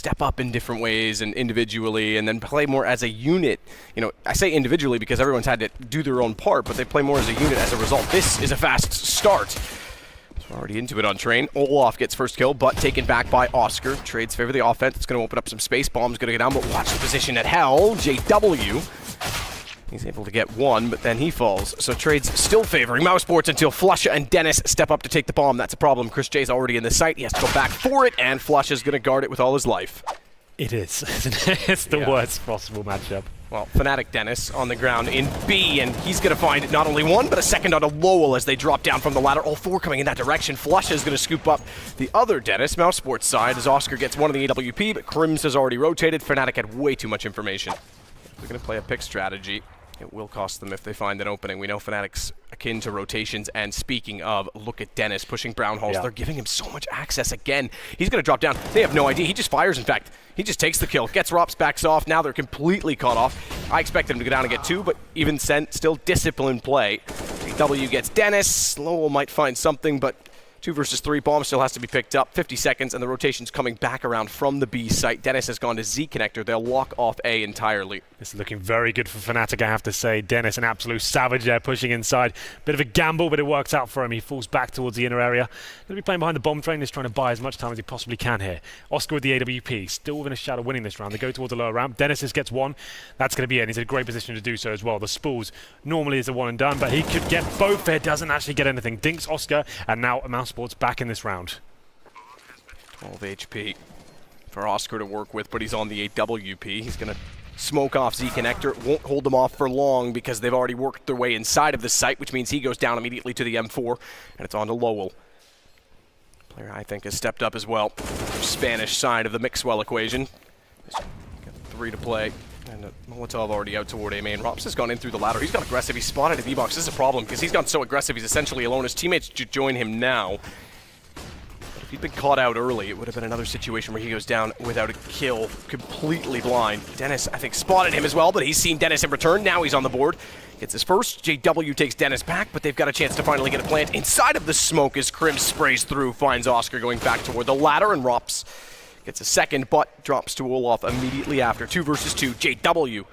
step up in different ways and individually, and then play more as a unit. You know, I say individually because everyone's had to do their own part, but they play more as a unit as a result. This is a fast start. So already into it on train. Olaf gets first kill, but taken back by Oscar. Trades favor the offense. It's going to open up some space. Bomb's going to go down, but watch the position at hell. JW. He's able to get one, but then he falls. So trades still favoring Mousesports until Flusha and Dennis step up to take the bomb. That's a problem. Chris J's already in the site. He has to go back for it, and Flusha's going to guard it with all his life. It is, isn't it? It's the worst possible matchup. Well, Fnatic Dennis on the ground in B, and he's going to find not only one, but a second onto Lowell as they drop down from the ladder. All four coming in that direction. Flusha is going to scoop up the other Dennis, Mousesports side, as Oscar gets one of the AWP, but Crims has already rotated. Fnatic had way too much information. They're going to play a pick strategy. It will cost them if they find an opening. We know Fnatic's akin to rotations, and speaking of, look at Dennis pushing Brown Halls. They're giving him so much access again. He's going to drop down. They have no idea. He just fires, in fact. He just takes the kill, gets Rops, backs off. Now they're completely caught off. I expected him to go down and get two, but even still disciplined play. W gets Dennis. Lowell might find something, but 2 versus 3. Bomb still has to be picked up. 50 seconds, and the rotation's coming back around from the B site. Dennis has gone to Z connector. They'll lock off A entirely. This is looking very good for Fnatic, I have to say. Dennis, an absolute savage there, pushing inside. Bit of a gamble, but it works out for him. He falls back towards the inner area. Going to be playing behind the bomb train. He's trying to buy as much time as he possibly can here. Oscar with the AWP, still within a shot of winning this round. They go towards the lower ramp. Dennis just gets one. That's going to be it. He's in a great position to do so as well. The spools normally is a one and done, but he could get both there. Doesn't actually get anything. Dinks Oscar, and now Mousesports back in this round. 12 HP for Oscar to work with, but he's on the AWP. He's going to smoke off Z connector. It won't hold them off for long because they've already worked their way inside of the site, which means he goes down immediately to the M4, and it's on to Lowell. Player I think has stepped up as well. Spanish side of the Mixwell equation. Got 3 to play. And Molotov already out toward A main. Rops has gone in through the ladder. He's gone aggressive. He's spotted at V-Box. This is a problem because he's gone so aggressive. He's essentially alone. His teammates join him now. But if he'd been caught out early, it would have been another situation where he goes down without a kill, completely blind. Dennis, I think, spotted him as well, but he's seen Dennis in return. Now he's on the board. Gets his first. JW takes Dennis back, but they've got a chance to finally get a plant inside of the smoke as Krim sprays through, finds Oscar going back toward the ladder, and Rops gets a second, but drops to Olaf immediately after. 2 versus 2. JW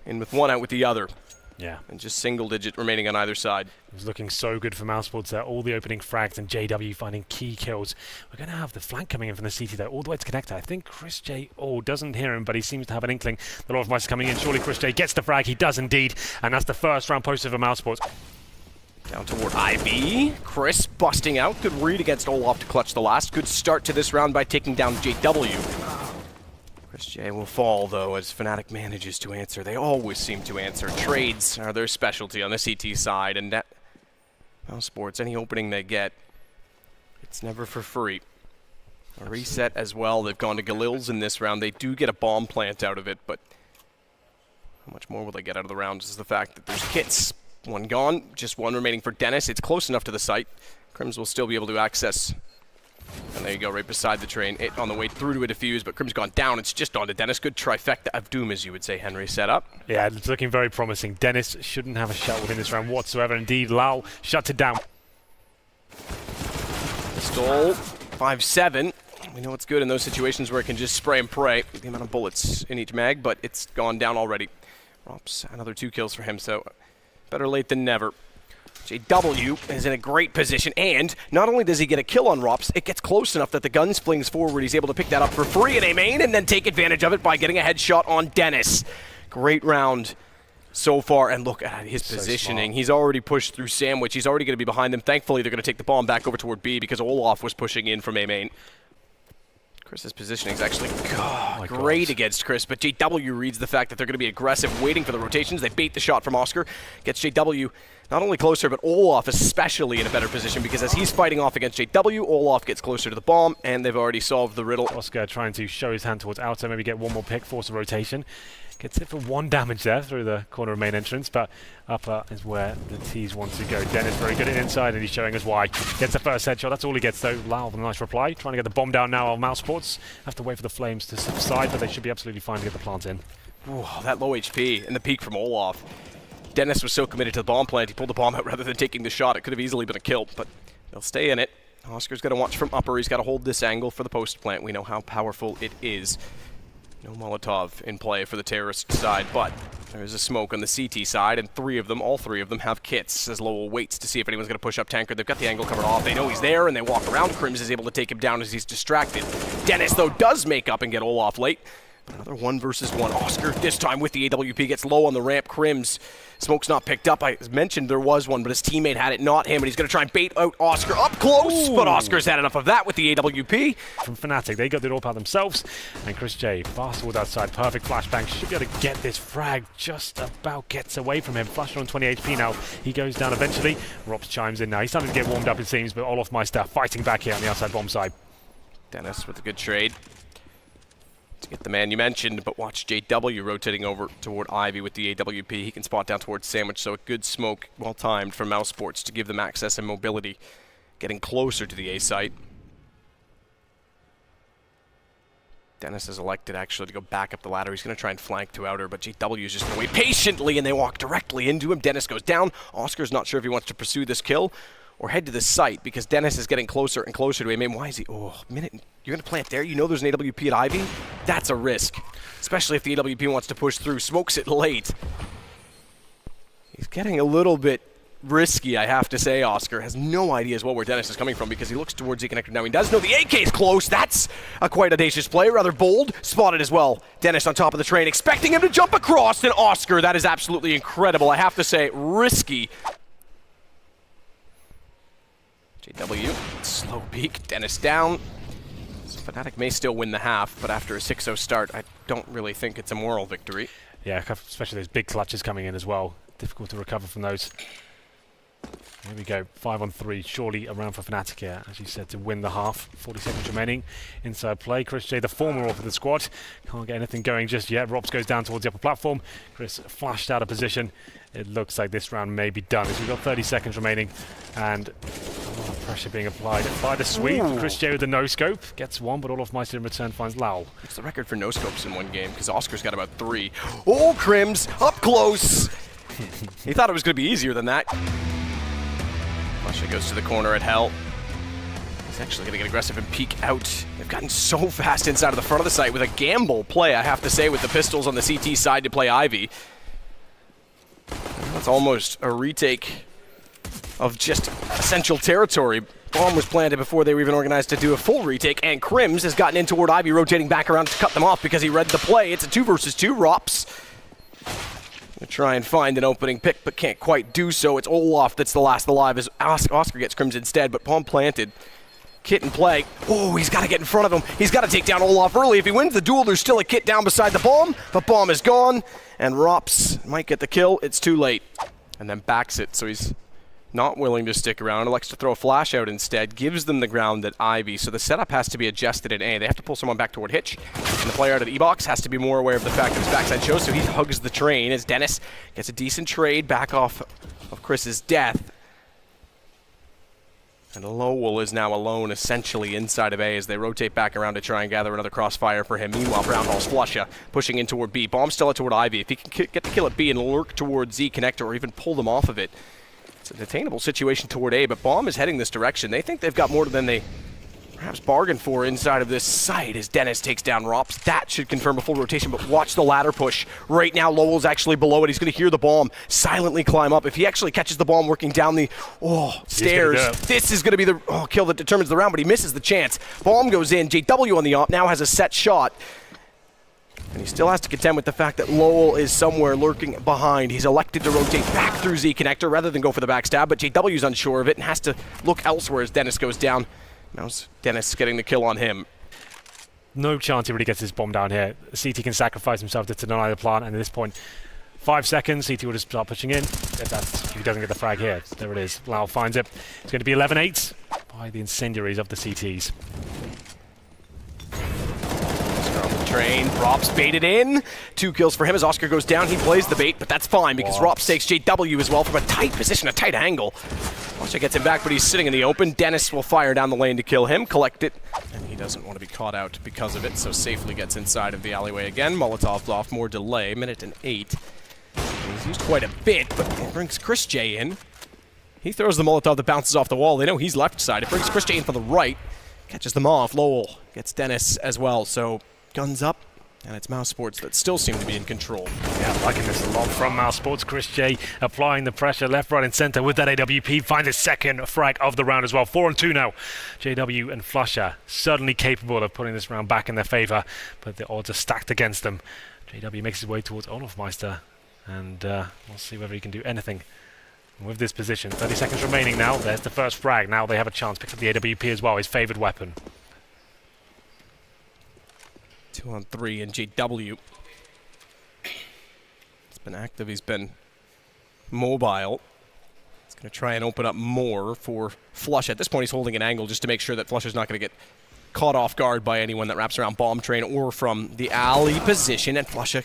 in with one out with the other. Yeah. And just single digit remaining on either side. It was looking so good for Mousesports there. All the opening frags and JW finding key kills. We're going to have the flank coming in from the CT there, all the way to connector. I think Chris J doesn't hear him, but he seems to have an inkling. The Lord of Mice is coming in. Surely Chris J gets the frag. He does indeed. And that's the first round poster for Mousesports. Down toward IB. Chris busting out. Good read against Olaf to clutch the last. Good start to this round by taking down JW. Chris J will fall, though, as Fnatic manages to answer. They always seem to answer. Trades are their specialty on the CT side, and that Mousesports, any opening they get, it's never for free. A reset as well. They've gone to Galil's in this round. They do get a bomb plant out of it, but how much more will they get out of the round is the fact that there's kits. One gone, just one remaining for Dennis. It's close enough to the site. Crims will still be able to access. And there you go, right beside the train. It on the way through to a defuse, but Crim's gone down. It's just on to Dennis. Good trifecta of doom, as you would say, Henry, set up. Yeah, it's looking very promising. Dennis shouldn't have a shot within this round whatsoever. Indeed, Lau shuts it down. Stole 5-7. We know it's good in those situations where it can just spray and pray. The amount of bullets in each mag, but it's gone down already. Rops, another 2 kills for him, so better late than never. JW is in a great position, and not only does he get a kill on Rops, it gets close enough that the gun flings forward. He's able to pick that up for free in A main and then take advantage of it by getting a headshot on Dennis. Great round so far, and look at his positioning. He's already pushed through Sandwich. He's already going to be behind them. Thankfully, they're going to take the bomb back over toward B because Olaf was pushing in from A main. Chris's positioning is actually great against Chris, but JW reads the fact that they're going to be aggressive, waiting for the rotations. They bait the shot from Oscar. Gets JW not only closer, but Olaf especially in a better position because as he's fighting off against JW, Olaf gets closer to the bomb, and they've already solved the riddle. Oscar trying to show his hand towards outer, maybe get one more pick, force a rotation. Gets it for 1 damage there through the corner of main entrance, but upper is where the T's want to go. Dennis very good at inside, and he's showing us why. Gets the first headshot. That's all he gets, though. Lau with a nice reply. Trying to get the bomb down now on Mousesports. Have to wait for the flames to subside, but they should be absolutely fine to get the plant in. Ooh, that low HP and the peak from Olaf. Dennis was so committed to the bomb plant, he pulled the bomb out rather than taking the shot. It could have easily been a kill, but they'll stay in it. Oscar's got to watch from upper. He's got to hold this angle for the post plant. We know how powerful it is. No Molotov in play for the terrorist side, but there's a smoke on the CT side, and all three of them have kits, as Lowell waits to see if anyone's going to push up Tanker. They've got the angle covered off. They know he's there, and they walk around. Crims is able to take him down as he's distracted. Dennis, though, does make up and get Olaf late. But another 1 versus 1. Oscar, this time with the AWP, gets low on the ramp. Crims, smoke's not picked up. I mentioned there was one, but his teammate had it, not him, and he's going to try and bait out Oscar up close, but Oscar's had enough of that with the AWP. From Fnatic, they got the AWP out themselves, and Chris J, fast forward outside, perfect flashbang, should be able to get this frag, just about gets away from him. Flasher on 20 HP now, he goes down eventually. Rops chimes in now, he's starting to get warmed up it seems, but Olaf Meister fighting back here on the outside bomb side. Dennis with a good trade to get the man you mentioned, but watch JW rotating over toward Ivy with the AWP. He can spot down towards Sandwich, so a good smoke, well timed from Mousesports to give them access and mobility, getting closer to the A site. Dennis has elected actually to go back up the ladder. He's going to try and flank to outer, but JW is just going to wait patiently, and they walk directly into him. Dennis goes down. Oscar's not sure if he wants to pursue this kill or head to the site, because Dennis is getting closer and closer to him. I mean, why is he? Oh, minute. You're going to plant there? You know there's an AWP at Ivy? That's a risk, especially if the AWP wants to push through. Smokes it late. He's getting a little bit risky, I have to say. Oscar has no idea as well where Dennis is coming from, because he looks towards the connector now. He does know the AK is close. That's a quite audacious play, rather bold. Spotted as well. Dennis on top of the train, expecting him to jump across, and Oscar, that is absolutely incredible. I have to say, risky. JW, slow peek, Dennis down. So Fnatic may still win the half, but after a 6-0 start, I don't really think it's a moral victory. Yeah, especially those big clutches coming in as well. Difficult to recover from those. There we go, 5-on-3, surely around for Fnatic here, as you said, to win the half. 40 seconds remaining, inside play. Chris J, the former off of the squad, can't get anything going just yet. Rops goes down towards the upper platform. Chris flashed out of position. It looks like this round may be done, as we've got 30 seconds remaining, and a lot of pressure being applied by the sweep. Ooh. Chris J with the no-scope, gets one, but Olaf Meister in return finds Lowell. It's the record for no-scopes in one game, because Oscar's got about 3. Oh, Crims, up close! He thought it was going to be easier than that. Flusha goes to the corner at Hell. He's actually going to get aggressive and peek out. They've gotten so fast inside of the front of the site with a gamble play, I have to say, with the pistols on the CT side to play Ivy. That's almost a retake of just essential territory. Bomb was planted before they were even organized to do a full retake, and Crims has gotten in toward Ivy, rotating back around to cut them off because he read the play. It's a 2 versus 2. Rops gonna try and find an opening pick, but can't quite do so. It's Olaf that's the last alive as Oscar gets Crims instead, but bomb planted. Kit in play. Oh, he's got to get in front of him. He's got to take down Olaf early. If he wins the duel, there's still a Kit down beside the bomb, but bomb is gone, and Rops might get the kill. It's too late, and then backs it, so he's not willing to stick around. Elects to throw a flash out instead, gives them the ground at Ivy, so the setup has to be adjusted in A. They have to pull someone back toward Hitch, and the player out of the E-box has to be more aware of the fact that his backside shows, so he hugs the train as Dennis gets a decent trade back off of Chris's death. And Lowell is now alone, essentially, inside of A as they rotate back around to try and gather another crossfire for him. Meanwhile, Brownhall's Flusha pushing in toward B. Bomb still out toward Ivy. If he can get the kill at B and lurk toward Z connector or even pull them off of it, it's an attainable situation toward A, but Bomb is heading this direction. They think they've got more than they perhaps bargained for inside of this site as Dennis takes down Rops. That should confirm a full rotation, but watch the ladder push. Right now, Lowell's actually below it. He's going to hear the bomb silently climb up. If he actually catches the bomb working down the stairs, this is going to be the kill that determines the round, but he misses the chance. Bomb goes in. JW on the op now has a set shot. And he still has to contend with the fact that Lowell is somewhere lurking behind. He's elected to rotate back through Z connector rather than go for the backstab, but JW's unsure of it and has to look elsewhere as Dennis goes down. Now's Dennis getting the kill on him. No chance he really gets his bomb down here. CT can sacrifice himself to deny the plant, and at this point, 5 seconds, CT will just start pushing in. If he doesn't get the frag here, there it is. Lau finds it. It's going to be 11-8 by the incendiaries of the CTs. Train, Rops baited in. 2 kills for him as Oscar goes down. He plays the bait, but that's fine because Rops takes JW as well from a tight position, a tight angle. Oscar gets him back, but he's sitting in the open. Dennis will fire down the lane to kill him, collect it, and he doesn't want to be caught out because of it, so safely gets inside of the alleyway again. Molotov's off, more delay, 1:08. He's used quite a bit, but it brings Chris J in. He throws the Molotov that bounces off the wall. They know he's left side. It brings chrisJ in for the right. Catches them off. Lowell gets Dennis as well. So guns up. And it's Mousesports that still seem to be in control. Yeah, I'm liking this a lot from Mousesports. chrisJ applying the pressure left, right, and center with that AWP. Finds his second frag of the round as well. 4-2 now. JW and Flusher certainly capable of putting this round back in their favor, but the odds are stacked against them. JW makes his way towards Olofmeister, and we'll see whether he can do anything with this position. 30 seconds remaining now. There's the first frag. Now they have a chance. Picks up the AWP as well, his favored weapon. 2-on-3 and JW. He's been active, he's been mobile. He's going to try and open up more for Flush. At this point, he's holding an angle just to make sure that Flusher's not going to get caught off guard by anyone that wraps around Bomb Train or from the alley position. And Flusher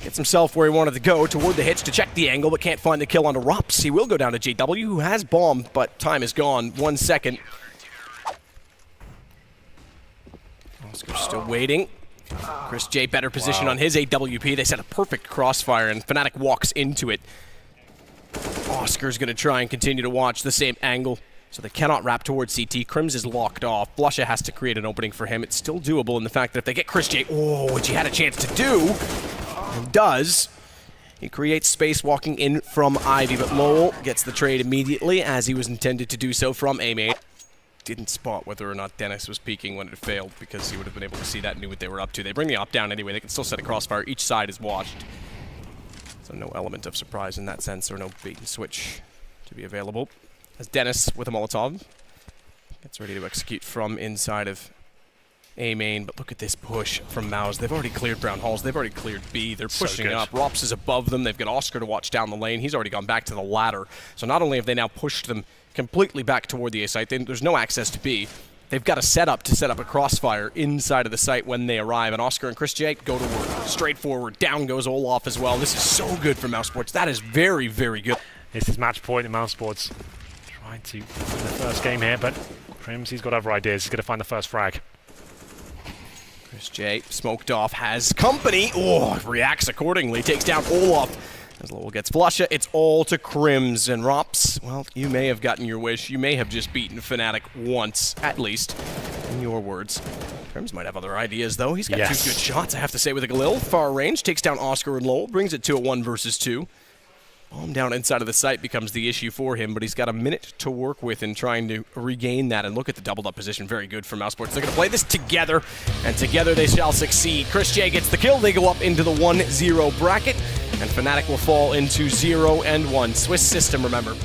gets himself where he wanted to go, toward the hitch to check the angle, but can't find the kill onto Rops. He will go down to JW, who has bombed, but time is gone. 1 second. Oscar's still waiting. chrisJ better position on his AWP. They set a perfect crossfire, and Fnatic walks into it. Oscar's going to try and continue to watch the same angle, so they cannot wrap towards CT. Crims is locked off. Blusha has to create an opening for him. It's still doable in the fact that if they get chrisJ, which he had a chance to do, and does, he creates space walking in from Ivy, but Lowell gets the trade immediately, as he was intended to do so from A-Main. Didn't spot whether or not Dennis was peeking when it failed, because he would have been able to see that and knew what they were up to. They bring the op down anyway. They can still set a crossfire. Each side is watched. So no element of surprise in that sense, or no bait and switch to be available. As Dennis with a Molotov gets ready to execute from inside of A-Main. But look at this push from Mouse. They've already cleared Brown Halls. They've already cleared B. They're pushing up. Rops is above them. They've got Oscar to watch down the lane. He's already gone back to the ladder. So not only have they now pushed them completely back toward the A site, there's no access to B. They've got a setup to set up a crossfire inside of the site when they arrive, and Oscar and chrisJ go to work. Straightforward. Down goes Olaf as well. This is so good for Mousesports. That is very, very good. This is match point in Mousesports. Trying to win the first game here, but Crims, he's got other ideas. He's going to find the first frag. chrisJ, smoked off, has company. Reacts accordingly. Takes down Olaf. As Lowell gets Flusha, it's all to Crims. And Rops, well, you may have gotten your wish. You may have just beaten Fnatic once, at least, in your words. Crims might have other ideas, though. He's got two good shots, I have to say, with a Galil. Far range, takes down Oscar and Lowell, brings it to a 1 versus 2. Bomb down inside of the site becomes the issue for him, but he's got a minute to work with in trying to regain that. And look at the doubled up position. Very good for Mousesports. They're going to play this together, and together they shall succeed. chrisJ gets the kill. They go up into the 1-0 bracket, and Fnatic will fall into 0-1. Swiss system, remember.